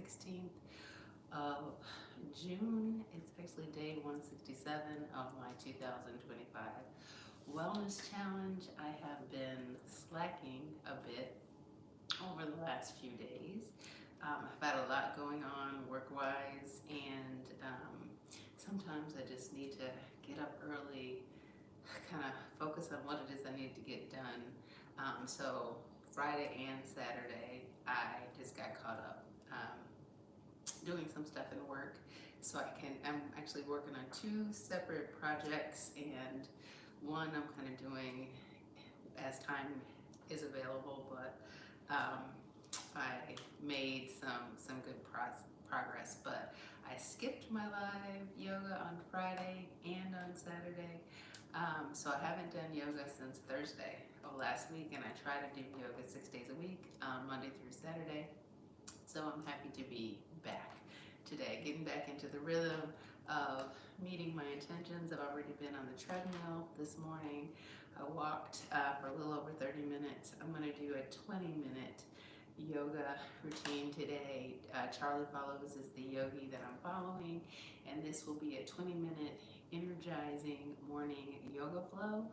16th of June. It's actually day 167 of my 2025 wellness challenge. I have been slacking a bit over the last few days. I've had a lot going on work-wise, and sometimes I just need to get up early, kind of focus on what it is I need to get done. So Friday and Saturday, I just got caught up doing some stuff in work. I'm actually working on two separate projects, and one I'm kind of doing as time is available, but I made some good progress. But I skipped my live yoga on Friday and on Saturday. So I haven't done yoga since Thursday of last week, and I try to do yoga 6 days a week, Monday through Saturday. So I'm happy to be back today, getting back into the rhythm of meeting my intentions. I've already been on the treadmill this morning. I walked for a little over 30 minutes. I'm going to do a 20-minute yoga routine today. Charlie Follows is the yogi that I'm following, and this will be a 20-minute energizing morning yoga flow.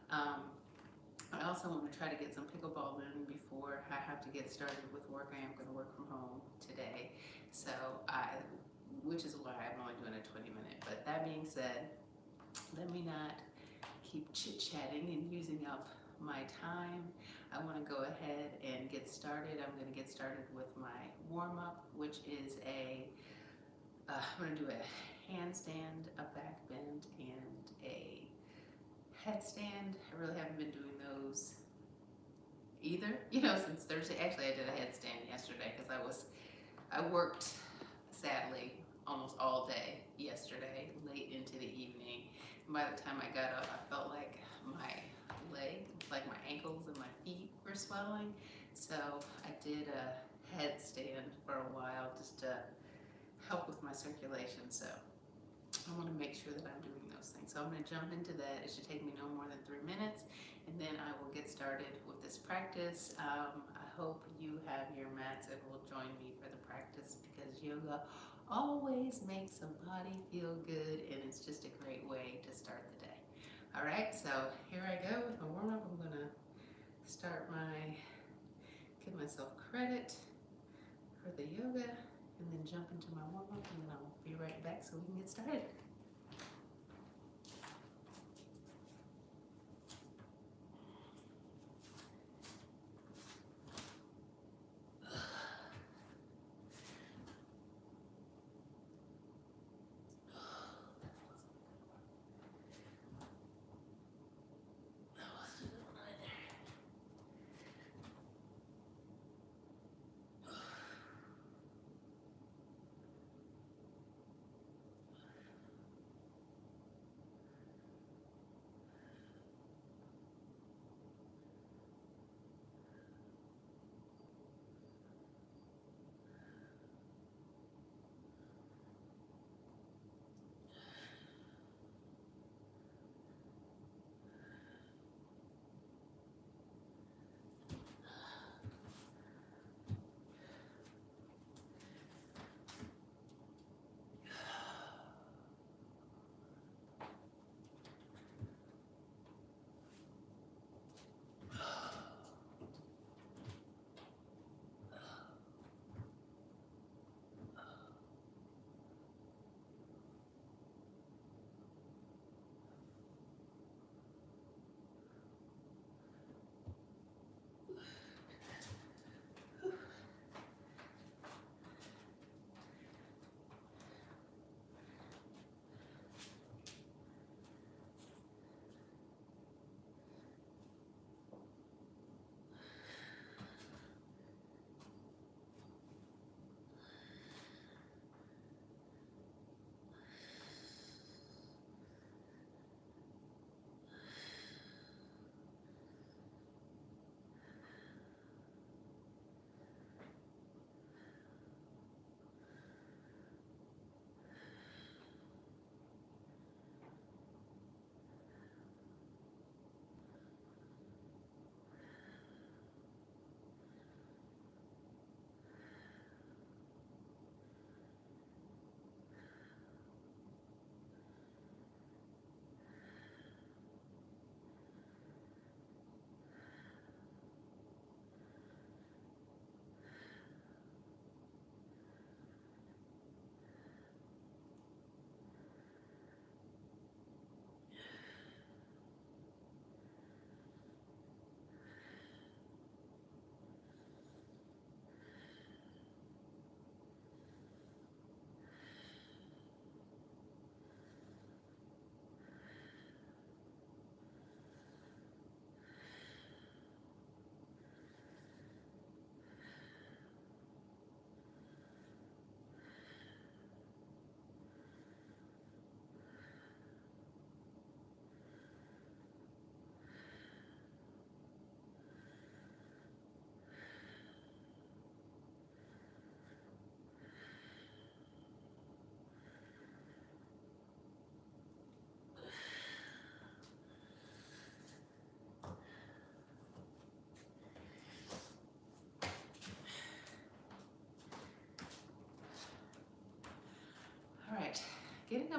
I also want to try to get some pickleball in before I have to get started with work. I am going to work from home today, which is why I'm only doing a 20-minute. But that being said, let me not keep chit-chatting and using up my time. I want to go ahead and get started. I'm going to get started with my warm-up, which is I'm going to do a handstand, a back bend, and a headstand. I really haven't been doing those either, since Thursday. Actually, I did a headstand yesterday because I worked, sadly, almost all day yesterday, late into the evening. And by the time I got up, I felt like my my ankles and my feet were swelling. So I did a headstand for a while just to help with my circulation. So I want to make sure that I'm doing those things. So I'm going to jump into that. It should take me no more than 3 minutes, and then I will get started with this practice. I hope you have your mats and will join me for the practice, because yoga always makes the body feel good, and it's just a great way to start the day. All right, so here I go with my warm-up. I'm going to give myself credit for the yoga, and then jump into my warm-up, and then I'll be right back so we can get started.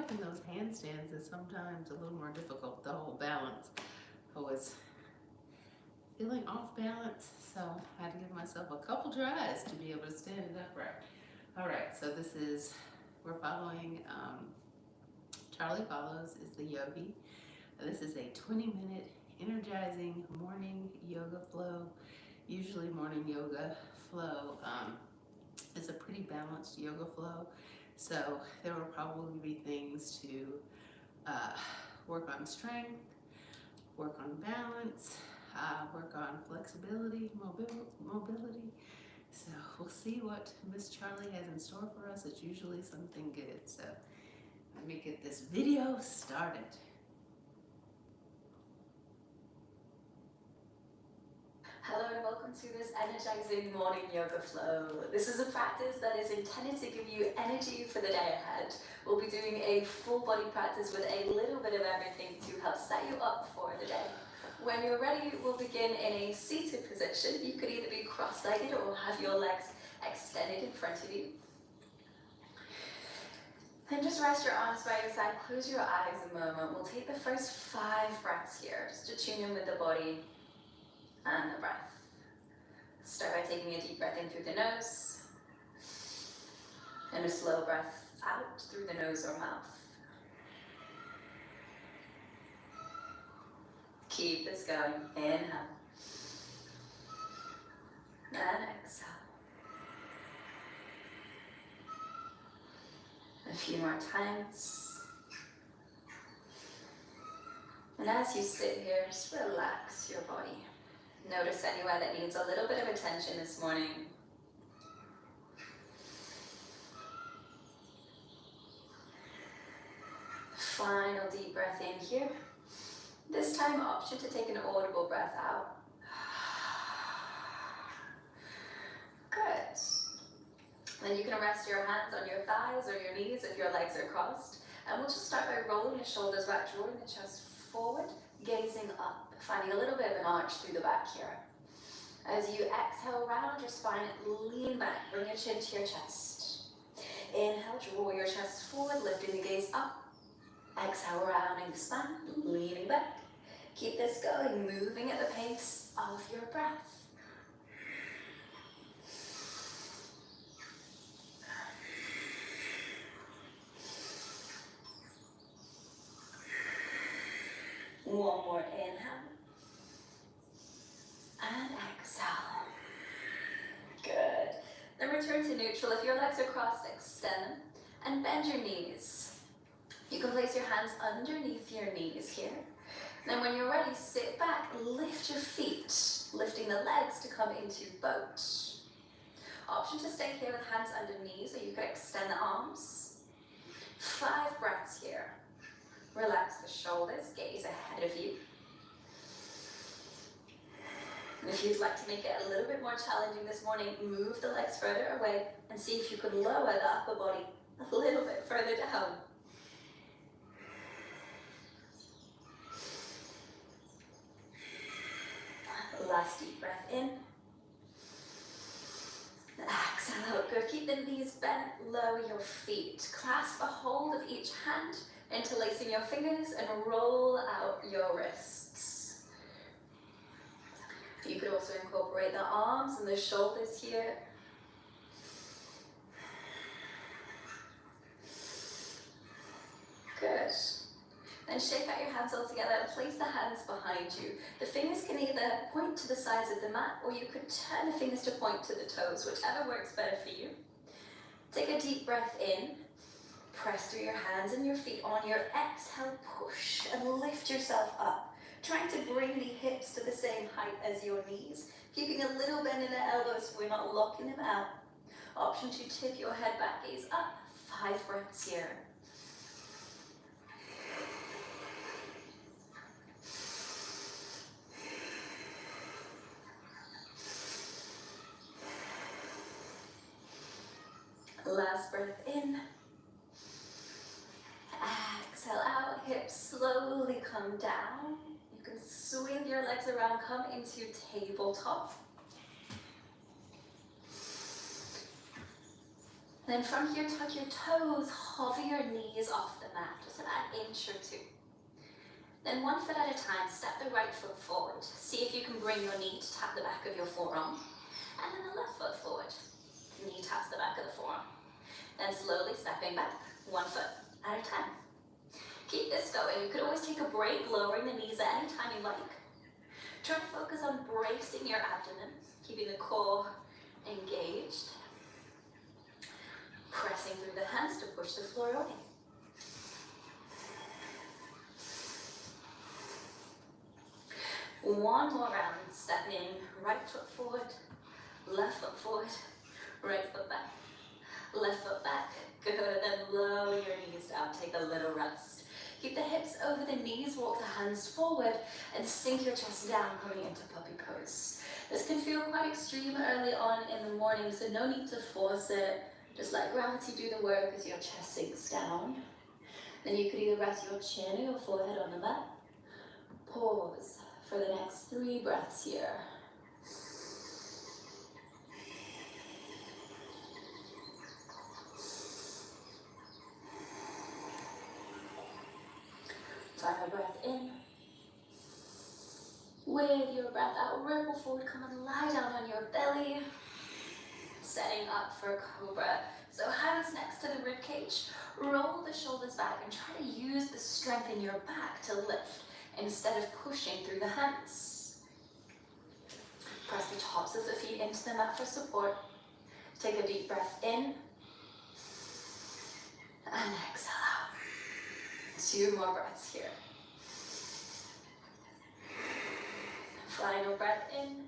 like in those handstands is sometimes a little more difficult, the whole balance. I was feeling off balance, so I had to give myself a couple tries to be able to stand it upright. All right, so we're following, Charlie Follows is the yogi. This is a 20-minute energizing morning yoga flow. Usually morning yoga flow is a pretty balanced yoga flow. So there will probably be things to work on strength, work on balance, work on flexibility, mobility. So we'll see what Miss Charlie has in store for us. It's usually something good. So let me get this video started. Hello and welcome to this energizing morning yoga flow. This is a practice that is intended to give you energy for the day ahead. We'll be doing a full body practice with a little bit of everything to help set you up for the day. When you're ready, we'll begin in a seated position. You could either be cross-legged or have your legs extended in front of you. Then just rest your arms by your side, close your eyes a moment. We'll take the first 5 breaths here, just to tune in with the body and the breath. Start by taking a deep breath in through the nose, and a slow breath out through the nose or mouth. Keep this going. Inhale. And exhale. A few more times. And as you sit here, just relax your body. Notice anywhere that needs a little bit of attention this morning. Final deep breath in here. This time, option to take an audible breath out. Good. Then you can rest your hands on your thighs or your knees if your legs are crossed. And we'll just start by rolling your shoulders back, drawing the chest forward, gazing up, finding a little bit of an arch through the back here. As you exhale, round your spine, lean back, bring your chin to your chest. Inhale, draw your chest forward, lifting the gaze up. Exhale, rounding the spine, leaning back. Keep this going, moving at the pace of your breath. One more inhale. And exhale. Good. Then return to neutral. If your legs are crossed, extend them and bend your knees. You can place your hands underneath your knees here. Then when you're ready, sit back, lift your feet, lifting the legs to come into boat. Option to stay here with hands underneath, or you could extend the arms. 5 breaths here. Relax the shoulders, gaze ahead of you. And if you'd like to make it a little bit more challenging this morning, move the legs further away and see if you could lower the upper body a little bit further down. Last deep breath in. Exhale out, good. Keep the knees bent, lower your feet. Clasp a hold of each hand, interlacing your fingers and roll out your wrists. You could also incorporate the arms and the shoulders here. Good. Then shake out your hands all together and place the hands behind you. The fingers can either point to the sides of the mat, or you could turn the fingers to point to the toes, whichever works better for you. Take a deep breath in. Press through your hands and your feet. On your exhale, push and lift yourself up, trying to bring the hips to the same height as your knees, keeping a little bend in the elbows so we're not locking them out. Option to tip your head back, gaze up. 5 breaths here. Last breath in. Exhale out, hips slowly come down. You can swing your legs around, come into tabletop. Then from here, tuck your toes, hover your knees off the mat, just about an inch or two. Then one foot at a time, step the right foot forward. See if you can bring your knee to tap the back of your forearm. And then the left foot forward. Knee taps the back of the forearm. Then slowly stepping back, one foot at a time. Keep this going. You could always take a break, lowering the knees at any time you like. Try to focus on bracing your abdomen, keeping the core engaged. Pressing through the hands to push the floor away. One more round, stepping right foot forward, left foot forward, right foot back, left foot back. Good, then lower your knees down, take a little rest. Keep the hips over the knees, walk the hands forward, and sink your chest down, coming into puppy pose. This can feel quite extreme early on in the morning, so no need to force it. Just let gravity do the work as your chest sinks down. Then you could either rest your chin or your forehead on the mat. Pause for the next 3 breaths here. Final breath in. With your breath out, ripple forward, come and lie down on your belly. Setting up for cobra. So hands next to the rib cage, roll the shoulders back and try to use the strength in your back to lift instead of pushing through the hands. Press the tops of the feet into the mat for support. Take a deep breath in and exhale out. 2 more breaths here. Final breath in.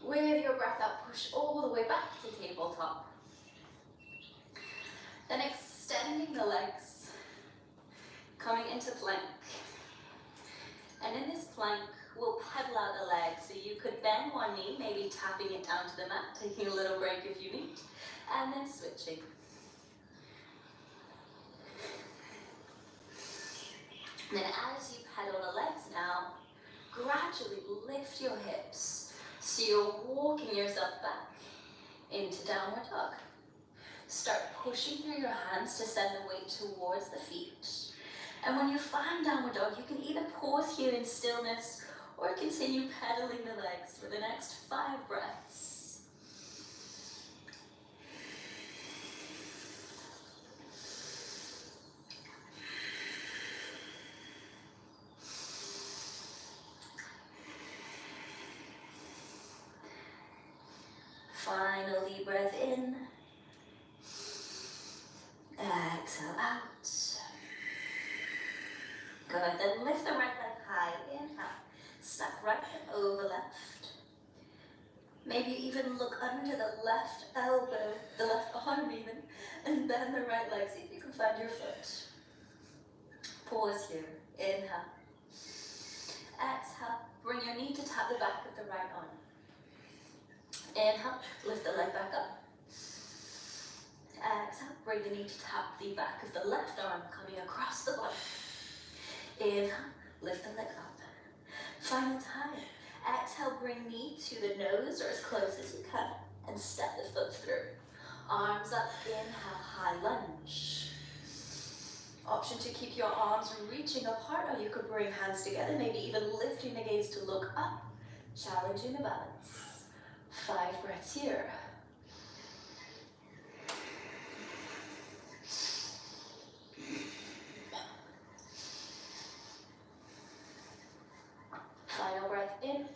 With your breath out, push all the way back to tabletop. Then extending the legs, coming into plank. And in this plank, we'll pedal out the legs. So you could bend one knee, maybe tapping it down to the mat, taking a little break if you need, and then switching. And then as you pedal the legs now, gradually lift your hips. So you're walking yourself back into downward dog. Start pushing through your hands to send the weight towards the feet. And when you find downward dog, you can either pause here in stillness or continue pedaling the legs for the next 5 breaths. Final deep breath in. Exhale out. Good, then lift the right leg high, inhale. Step right hip over left. Maybe even look under the left elbow, the left arm even, and bend the right leg. See if you can find your foot. Pause here, inhale. Exhale, bring your knee to tap the back of the right arm. Inhale, lift the leg back up. Exhale, bring the knee to tap the back of the left arm, coming across the body. Inhale, lift the leg up. Final time. Exhale, bring knee to the nose or as close as you can and step the foot through. Arms up, inhale, high lunge. Option to keep your arms reaching apart, or you could bring hands together, maybe even lifting the gaze to look up, challenging the balance. 5 breaths here. Final breath in.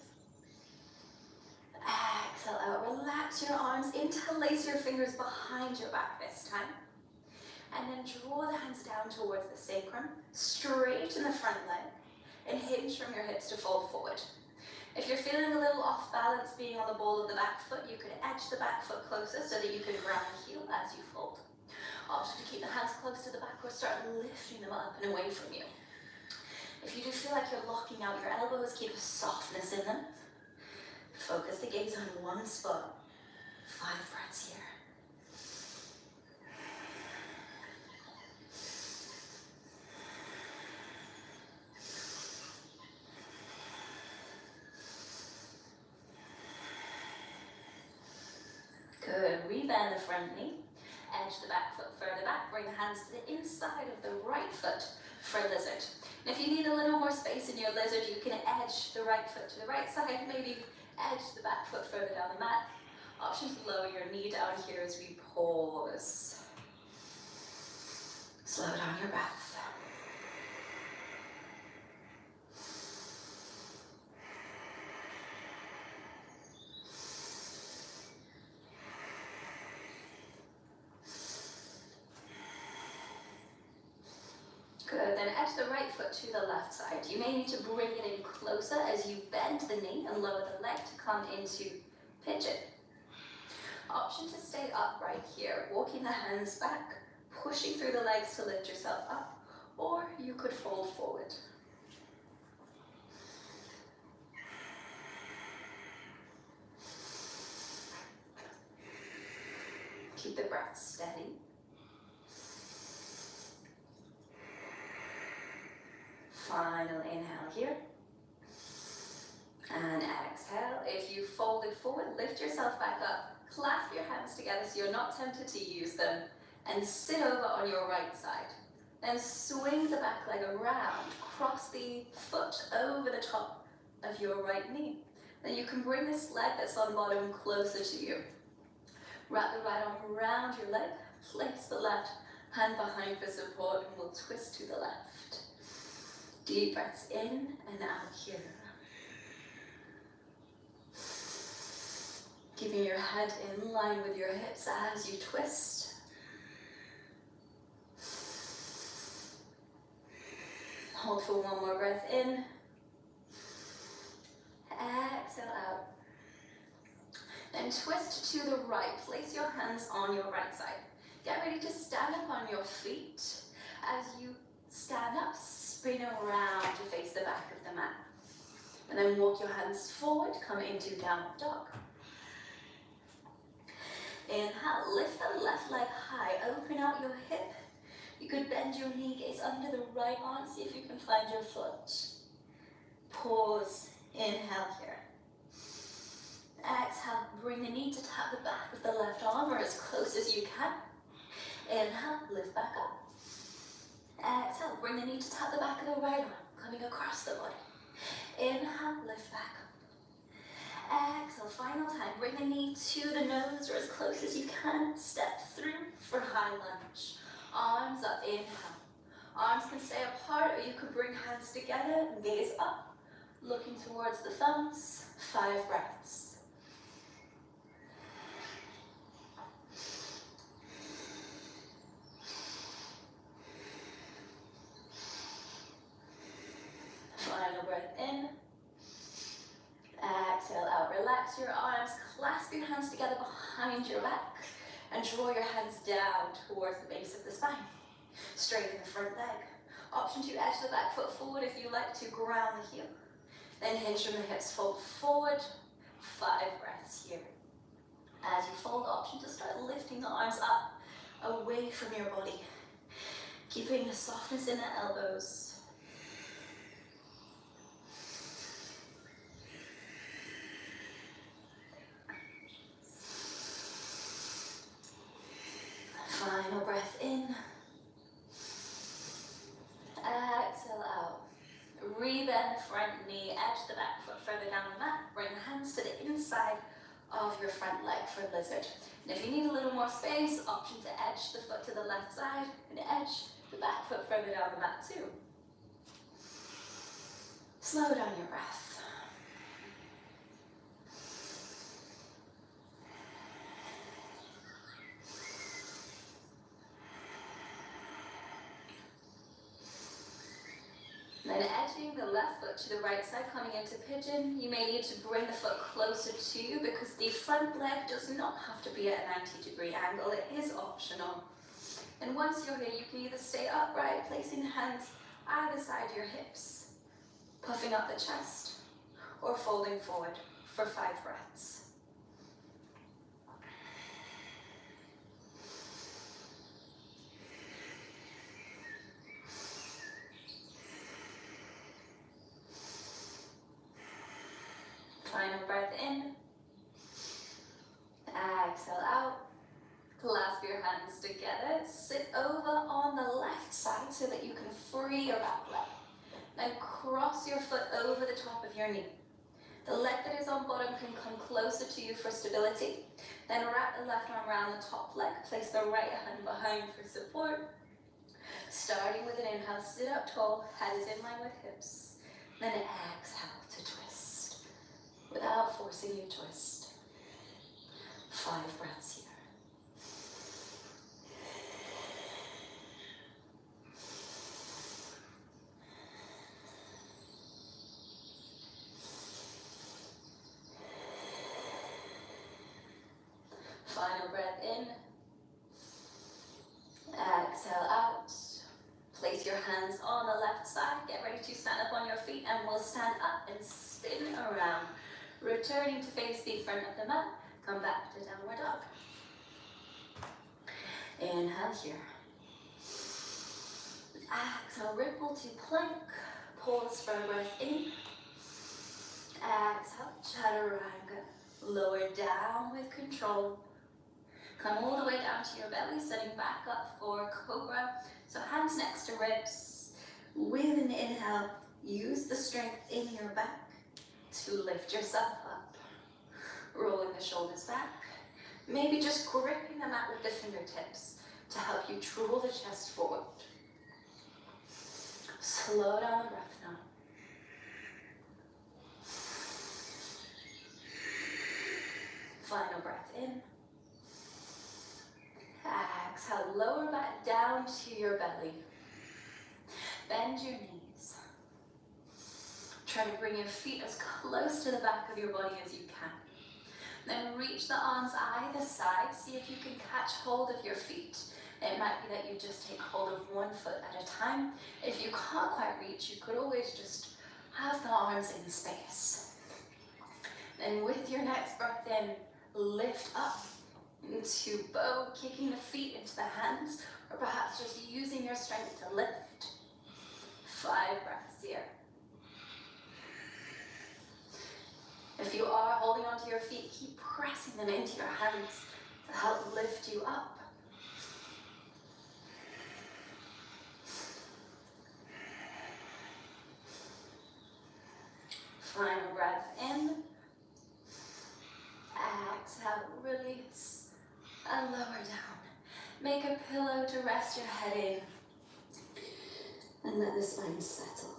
Exhale out. Relax your arms. Interlace your fingers behind your back this time. And then draw the hands down towards the sacrum. Straighten the front leg. And hinge from your hips to fold forward. If you're feeling a little off balance being on the ball of the back foot, you could edge the back foot closer so that you can ground the heel as you fold. Option to keep the hands close to the back or start lifting them up and away from you. If you do feel like you're locking out your elbows, keep a softness in them. Focus the gaze on one spot. 5 breaths here. Good, rebend the front knee. edge the back foot further back, bring the hands to the inside of the right foot for lizard. And if you need a little more space in your lizard, you can edge the right foot to the right side, maybe edge the back foot further down the mat. Option to lower your knee down here as we pause. Slow down your breath. Good, then edge the right foot to the left side. You may need to bring it in closer as you bend the knee and lower the leg to come into pigeon. Option to stay upright here, walking the hands back, pushing through the legs to lift yourself up, or you could fold forward. Keep the breath steady. Final inhale here. And exhale. If you folded forward, lift yourself back up. Clasp your hands together so you're not tempted to use them. And sit over on your right side. Then swing the back leg around. Cross the foot over the top of your right knee. Then you can bring this leg that's on bottom closer to you. Wrap the right arm around your leg. Place the left hand behind for support and we'll twist to the left. Deep breaths in and out here. Keeping your head in line with your hips as you twist. Hold for one more breath in. Exhale out. Then twist to the right. Place your hands on your right side. Get ready to stand up on your feet. As you stand up, spin around to face the back of the mat. And then walk your hands forward, come into downward dog. Inhale, lift the left leg high, open out your hip. You could bend your knee, gaze under the right arm, see if you can find your foot. Pause, inhale here. Exhale, bring the knee to tap the back of the left arm or as close as you can. Inhale, lift back up. Exhale, bring the knee to tap the back of the right arm, coming across the body. Inhale, lift back up. Exhale, final time, bring the knee to the nose or as close as you can. Step through for high lunge. Arms up, inhale. Arms can stay apart or you could bring hands together and gaze up, looking towards the thumbs. 5 breaths. Final breath in. Exhale out. Relax your arms. Clasp your hands together behind your back. And draw your hands down towards the base of the spine. Straighten the front leg. Option to edge the back foot forward if you like to ground the heel. Then hinge from the hips, fold forward. 5 breaths here. As you fold, option to start lifting the arms up, away from your body. Keeping the softness in the elbows. Final breath in. Exhale out. Rebend the front knee, edge the back foot further down the mat. Bring the hands to the inside of your front leg for lizard. And if you need a little more space, option to edge the foot to the left side and edge the back foot further down the mat too. Slow down your breath. Then edging the left foot to the right side, coming into pigeon. You may need to bring the foot closer to you because the front leg does not have to be at a 90-degree angle. It is optional. And once you're here, you can either stay upright, placing the hands either side of your hips, puffing up the chest, or folding forward for 5 breaths. Final breath in. Exhale out. Clasp your hands together, sit over on the left side so that you can free your back leg. Then cross your foot over the top of your knee. The leg that is on bottom can come closer to you for stability. Then wrap the left arm around the top leg, place the right hand behind for support. Starting with an inhale, sit up tall, head is in line with hips. Then exhale to twist. Without forcing you twist. 5 breaths here. Final breath in. Exhale out. Place your hands on the left side. Get ready to stand up on your feet and we'll stand up and spin around. Returning to face the front of the mat. Come back to downward dog. Inhale here. Exhale, ripple to plank. Pause for a breath in. Exhale, chaturanga. Lower down with control. Come all the way down to your belly, setting back up for cobra. So hands next to ribs. With an inhale, use the strength in your back to lift yourself up. Rolling the shoulders back. Maybe just gripping the mat with the fingertips to help you draw the chest forward. Slow down the breath now. Final breath in. Exhale, lower back down to your belly. Bend your knees. Try to bring your feet as close to the back of your body as you can. Then reach the arms either side. See if you can catch hold of your feet. It might be that you just take hold of one foot at a time. If you can't quite reach, you could always just have the arms in space. Then with your next breath in, lift up into bow, kicking the feet into the hands, or perhaps just using your strength to lift. 5 breaths here. If you are holding onto your feet, keep pressing them into your hands to help lift you up. Final breath in. Exhale, release, and lower down. Make a pillow to rest your head in. And let the spine settle.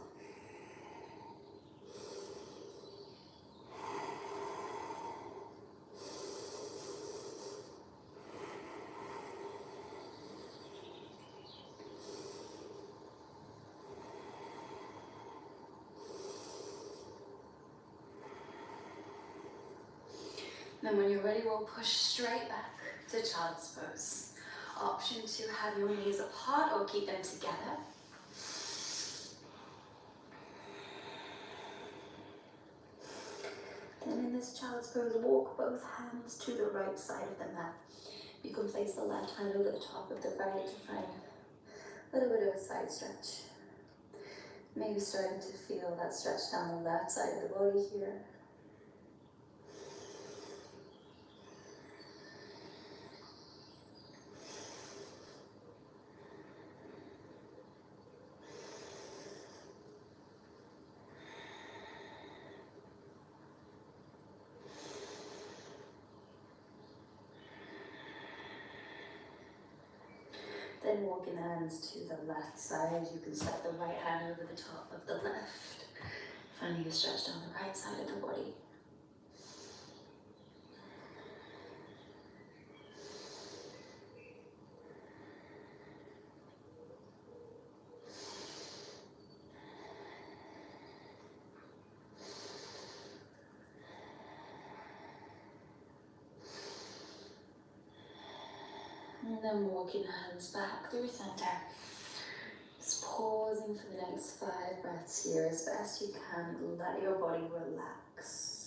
Then when you're ready, we'll push straight back to child's pose. Option to have your knees apart or keep them together. Then in this child's pose, walk both hands to the right side of the mat. You can place the left hand over the top of the right to find a little bit of a side stretch. Maybe starting to feel that stretch down the left side of the body here. Then walking the hands to the left side, you can set the right hand over the top of the left. Finding a stretch down the right side of the body. And then walking hands back through center. Just pausing for the next 5 breaths here as best you can. Let your body relax.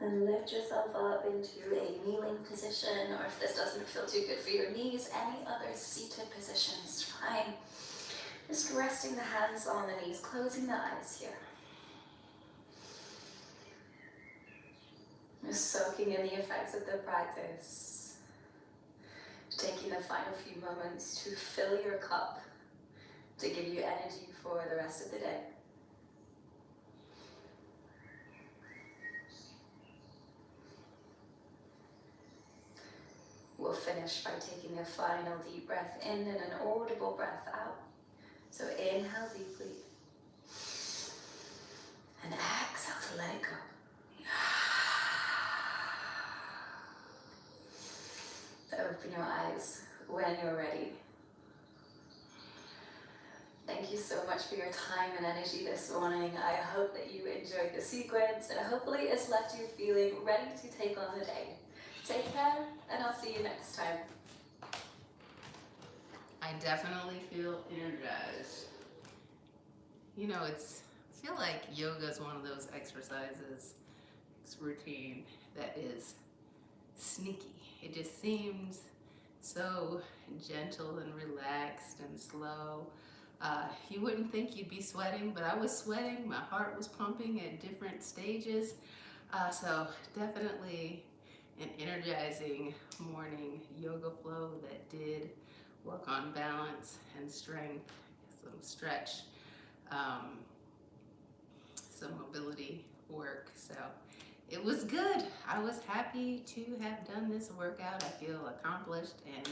And lift yourself up into a kneeling position, or if this doesn't feel too good for your knees, any other seated position is fine. Just resting the hands on the knees, closing the eyes here. Just soaking in the effects of the practice. Taking the final few moments to fill your cup, to give you energy for the rest of the day. We'll finish by taking a final deep breath in and an audible breath out. So inhale deeply and exhale to let it go. Open your eyes when you're ready. Thank you so much for your time and energy this morning. I hope that you enjoyed the sequence, and hopefully it's left you feeling ready to take on the day. Take care, and I'll see you next time. I definitely feel energized. You know, I feel like yoga is one of those exercises, routine that is sneaky. It just seems so gentle and relaxed and slow. You wouldn't think you'd be sweating, but I was sweating. My heart was pumping at different stages. So definitely an energizing morning yoga flow that did work on balance and strength, some stretch, some mobility work. So it was good. I was happy to have done this workout. I feel accomplished and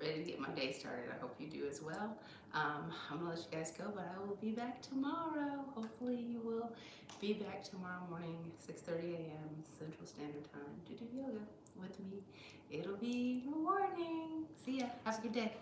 ready to get my day started. I hope you do as well. I'm gonna let you guys go, but I will be back tomorrow. Hopefully you will be back tomorrow morning, 6:30 a.m. Central Standard Time to do yoga with me. It'll be rewarding. See ya. Have a good day.